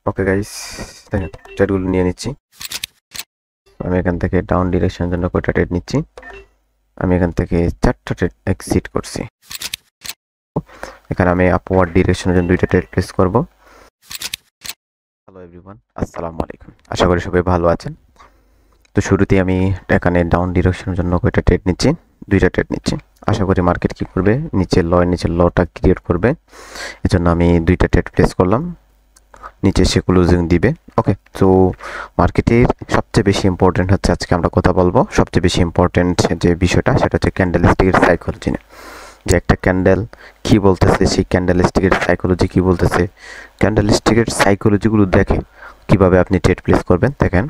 Okay guys, দেখেন ট্রেডগুলো নিয়ে নিচ্ছি। আমি এখান থেকে ডাউন ডিরেকশনের জন্য কয়টা ট্রেড নিচ্ছি। আমি এখান থেকে 4টা ট্রেড এক্সিট করছি। এখানে আমি আপওয়ার্ড ডিরেকশনের জন্য 2টা ট্রেড প্লেস করব। হ্যালো এভরিওয়ান, আসসালামু আলাইকুম। আশা করি সবাই ভালো আছেন। তো শুরুতেই আমি এখানে ডাউন ডিরেকশনের জন্য কয়টা ট্রেড নিচ্ছি, 2টা ট্রেড নিচ্ছি। আশা করি মার্কেট কি করবে, নিচের লটা ক্রিয়েট করবে। এজন্য আমি 2টা ট্রেড প্লেস করলাম, নিচে সে ক্লোজিং দিবে। ওকে, তো মার্কেটের সবচেয়ে বেশি ইম্পর্টেন্ট হচ্ছে, আজকে আমরা কথা বলবো সবচেয়ে বেশি ইম্পর্টেন্ট যে বিষয়টা, সেটা হচ্ছে ক্যান্ডেলস্টিকের সাইকোলজি নিয়ে। যে একটা ক্যান্ডেল কি বলতেছে, সেই ক্যান্ডেলস্টিকের সাইকোলজি কি বলতেছে, ক্যান্ডেলস্টিকের সাইকোলজিগুলো দেখে কিভাবে আপনি ট্রেড প্লেস করবেন। দেখেন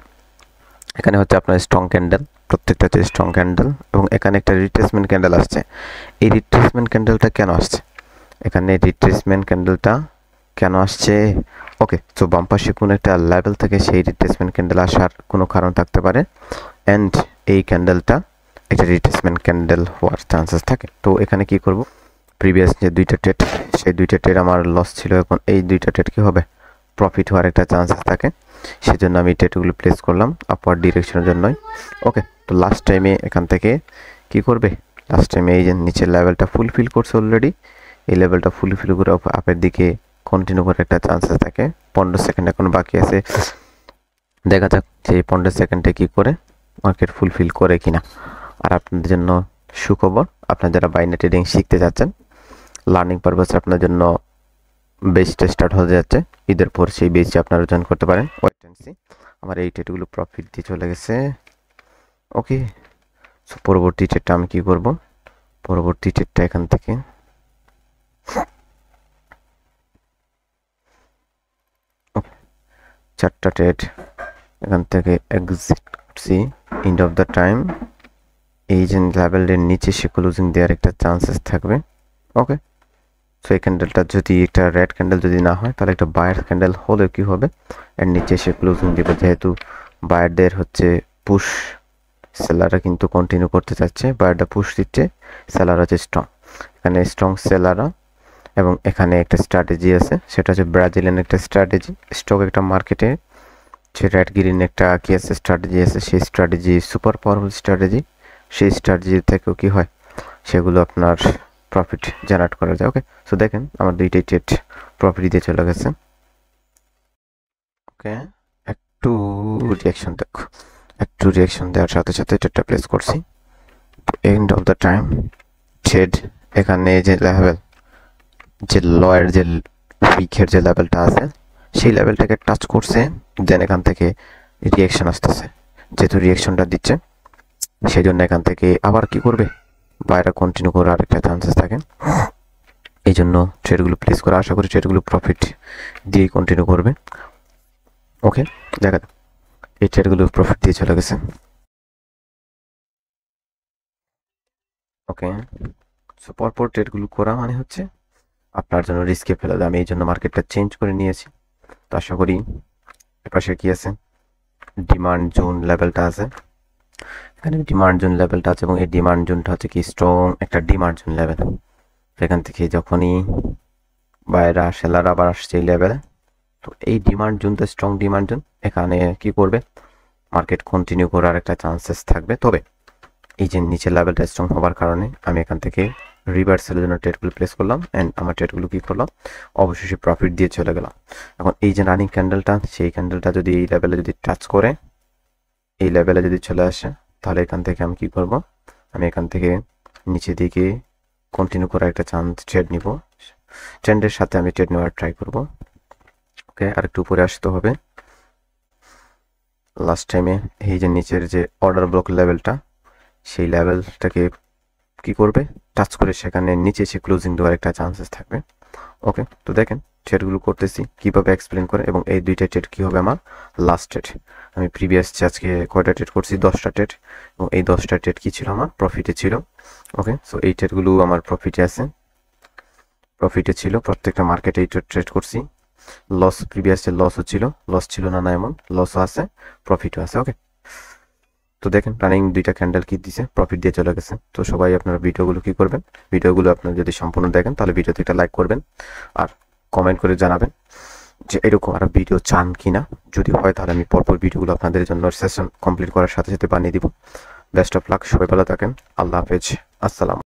এখানে হচ্ছে আপনার স্ট্রং ক্যান্ডেল, প্রত্যেকটা হচ্ছে স্ট্রং ক্যান্ডেল, এবং এখানে একটা রিট্রেসমেন্ট ক্যান্ডেল আসছে। এই রিট্রেসমেন্ট ক্যান্ডেলটা কেন আসছে, এখানে রিট্রেসমেন্ট ক্যান্ডেলটা কেন আসছে? ওকে, তো বাম পাশে কোনো একটা লেভেল থেকে সেই রিট্রেসমেন্ট ক্যান্ডেল আসার কোনো কারণ থাকতে পারে, অ্যান্ড এই ক্যান্ডেলটা একটা রিট্রেসমেন্ট ক্যান্ডেল হওয়ার চান্সেস থাকে। তো এখানে কি করব, প্রিভিয়াস যে 2টা ট্রেড, সেই 2টা ট্রেড আমার লস ছিল, এখন এই 2টা ট্রেড কি হবে, প্রফিট হওয়ার একটা চান্সেস থাকে। সেজন্য আমি ট্রেডগুলো প্লেস করলাম আপওয়ার্ড ডিরেকশনের জন্যই। ওকে, তো লাস্ট টাইমে এখান থেকে কি করবে, লাস্ট টাইমে এই যে নিচের লেভেলটা ফুলফিল করছে অলরেডি, এই লেভেলটা ফুলফিল করে আপের দিকে কন্টিনিউ করার একটা চান্সেস থাকে। 15 সেকেন্ড এখন বাকি আছে, দেখা যাক যে এই 15 সেকেন্ডে কি করে মার্কেট ফুলফিল করে কিনা। আর আপনাদের জন্য সুখবর, আপনারা যারা বাইনারি ট্রেডিং শিখতে যাচ্ছেন, লার্নিং পারপাসে আপনার জন্য বেচটা স্টার্ট হয়ে যাচ্ছে। ঈদের পর সেই বেচে আপনারা জয়েন করতে পারেন। Wait and see. আমার এই ট্রেডগুলো প্রফিট দিয়ে চলে গেছে। ওকে, সো পরবর্তী ট্রেডটা আমি কি করব, পরবর্তী ট্রেডটা এখান থেকে চারটা ট্রেড এখান থেকে এক্সিট করছি। এন্ড অফ দ্য টাইম এই যে লেভেলের নিচে সে ক্লোজিং দেওয়ার একটা চান্সেস থাকবে। ওকে, সো এই ক্যান্ডেলটা যদি একটা রেড ক্যান্ডেল যদি না হয়, তাহলে একটা বায়ার ক্যান্ডেল হলে কি হবে, এর নিচে সে ক্লোজিং দেবে। যেহেতু বায়ারদের হচ্ছে পুশ, সেলাররা কিন্তু কন্টিনিউ করতে চাচ্ছে, বায়াররা পুশ দিচ্ছে, সেলার হচ্ছে স্ট্রং। এখানে স্ট্রং সেলাররা, এবং এখানে একটা স্ট্র্যাটেজি আছে, সেটা হচ্ছে ব্রাজিলিয়ান একটা স্ট্র্যাটেজি। স্টক একটা মার্কেটে যে রেড গ্রিন একটা কি আছে, স্ট্র্যাটেজি আছে, সেই স্ট্র্যাটেজি সুপার পাওয়ারফুল স্ট্র্যাটেজি। সেই স্ট্র্যাটেজি থেকেও কি হয়, সেগুলো আপনার প্রফিট জেনারেট করা যায়। ওকে, সো দেখেন আমার 2টাই ট্রেড প্রফিট দিয়ে চলে গেছে। ওকে, একটু রিয়াকশন দেখো, একটু রিয়াকশন দেওয়ার সাথে সাথে ট্রেডটা প্লেস করছি। End of the time trade এখানে যে লেভেল, যে লয়ের যে উইকের যে লেভেলটা আছে, সেই লেভেলটাকে টাচ করছে, দেন এখান থেকে রিয়াকশন আসতেছে। যেহেতু রিয়াকশনটা দিচ্ছে, সেই জন্য এখান থেকে আবার কি করবে, বাইরে কন্টিনিউ করার আরেকটা চান্সেস থাকে। এই জন্য ট্রেডগুলো প্লেস করে, আশা করি ট্রেডগুলো প্রফিট দিয়েই কন্টিনিউ করবে। ওকে, দেখা যাক, এই ট্রেডগুলো প্রফিট দিয়ে চলে গেছে। ওকে, সো পরপর ট্রেডগুলো করা মানে হচ্ছে আপনার জন্য রিস্কে ফেলে দেয়। আমি এই জন্য মার্কেটটা চেঞ্জ করে নিয়েছি। তো আশা করি এপাশে কি আছে, ডিমান্ড জোন লেভেলটা আছে, এখানে ডিমান্ড জোন লেভেলটা আছে, এবং এই ডিমান্ড জোনটা হচ্ছে কি স্ট্রং একটা ডিমান্ড জোন লেভেল। সেখান থেকে যখনই বাইরা সেলার আবার আসছে এই লেভেলে, তো এই ডিমান্ড জোনটা স্ট্রং ডিমান্ড জোন, এখানে কি করবে, মার্কেট কন্টিনিউ করার একটা চান্সেস থাকবে। তবে এই যে নিচের লেভেলটা স্ট্রং হওয়ার কারণে আমি এখান থেকে রিভার্সালের জন্য ট্রেডগুলো প্লেস করলাম, অ্যান্ড আমার ট্রেডগুলো কি করলাম, অবশ্যই প্রফিট দিয়ে চলে গেলাম। এখন এই যে রানিং ক্যান্ডেলটা, সেই ক্যান্ডেলটা যদি এই লেভেলে যদি টাচ করে, এই লেভেলে যদি চলে আসে, তাহলে এখান থেকে আমি কি করব, আমি এখান থেকে নিচে দিকে কন্টিনিউ করার একটা চান্স ট্রেড নিব, ট্রেন্ডের সাথে আমি ট্রেড নেওয়ার ট্রাই করব। ওকে, আর একটু উপরে আসতে হবে। লাস্ট টাইমে এই যে নিচের যে অর্ডার ব্লক লেভেলটা, সেই লেভেলটাকে কি করবে, টাচ করে সেখানে নিচে সে ক্লোজিং দেওয়ার একটা চান্সেস থাকবে। ওকে, তো দেখেন ট্রেডগুলো করতেছি কিভাবে এক্সপ্লেন করে, এবং এই 2টা ট্রেড কি হবে আমার লাস্ট ট্রেড। আমি প্রিভিয়াস আজকে কয়টা ট্রেড করছি, 10টা ট্রেড, এবং এই 10টা ট্রেড কি ছিল, আমার প্রফিটে ছিল। ওকে, সো এই ট্রেডগুলো আমার প্রফিটে আছে, প্রফিটে ছিল, প্রত্যেকটা মার্কেটে এই ট্রেড করছি। লস প্রিভিয়াস লসও ছিল, লস ছিল না, না এমন লসও আছে, প্রফিটও আছে। ওকে, তো দেখেন রানিং 2টা ক্যান্ডেল কি দিছে, প্রফিট দিয়ে চলে গেছে। তো সবাই আপনারা ভিডিওগুলো কি করবেন, ভিডিওগুলো আপনারা যদি সম্পূর্ণ দেখেন, তাহলে ভিডিওতে একটা লাইক করবেন আর কমেন্ট করে জানাবেন যে এরকম আরও ভিডিও চান কি না। যদি হয় তাহলে আমি পরপর ভিডিওগুলো আপনাদের জন্য সেশন কমপ্লিট করার সাথে সাথে বানিয়ে দিব। বেস্ট অফ লাক, সবাই ভালো থাকেন। আল্লাহ হাফেজ, আসসালাম।